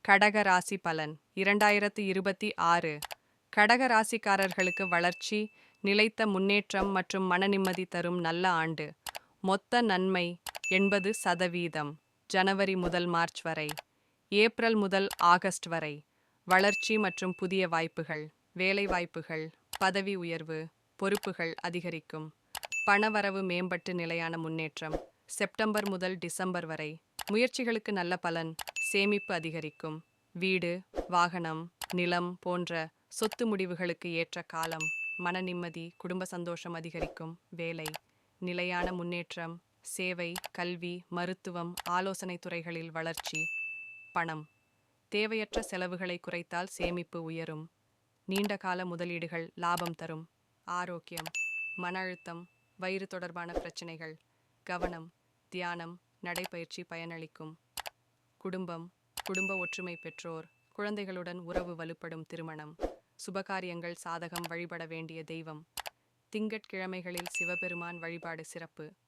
கடக ராசி பலன் 2026 கடக ராசிக்காரர்களுக்கு வளர்ச்சி, நிலைத்த முன்னேற்றம் மற்றும் மனநிம்மதி தரும் நல்ல ஆண்டு. மொத்த நன்மை 80%. ஜனவரி முதல் மார்ச் வரை, ஏப்ரல் முதல் ஆகஸ்ட் வரை. வளர்ச்சி மற்றும் புதிய வாய்ப்புகள், வேலை வாய்ப்புகள், பதவி உயர்வு, பொறுப்புகள் அதிகரிக்கும். பணவரவு மேம்பட்டு நிலையான முன்னேற்றம். செப்டம்பர் முதல் டிசம்பர் வரை, முயற்சிகளுக்கு நல்ல பலன், சேமிப்பு அதிகரிக்கும். வீடு, வாகனம், நிலம் போன்ற சொத்து முடிவுகளுக்கு ஏற்ற காலம். மன நிம்மதி, குடும்ப சந்தோஷம் அதிகரிக்கும். வேலை, நிலையான முன்னேற்றம். சேவை, கல்வி, மருத்துவம், ஆலோசனை துறைகளில் வளர்ச்சி. பணம், தேவையற்ற செலவுகளை குறைத்தால் சேமிப்பு உயரும். நீண்டகால முதலீடுகள் லாபம் தரும். ஆரோக்கியம், மன அழுத்தம், வயிறு தொடர்பான பிரச்சனைகள். கவனம், தியானம், நடைப்பயிற்சி பயனளிக்கும். குடும்பம், குடும்ப ஒற்றுமை. பெற்றோர், குழந்தைகளுடன் உறவு வலுப்படும். திருமணம், சுபகாரியங்கள் சாதகம். வழிபட வேண்டிய தெய்வம், திங்கட்கிழமைகளில் சிவபெருமான் வழிபாடு சிறப்பு.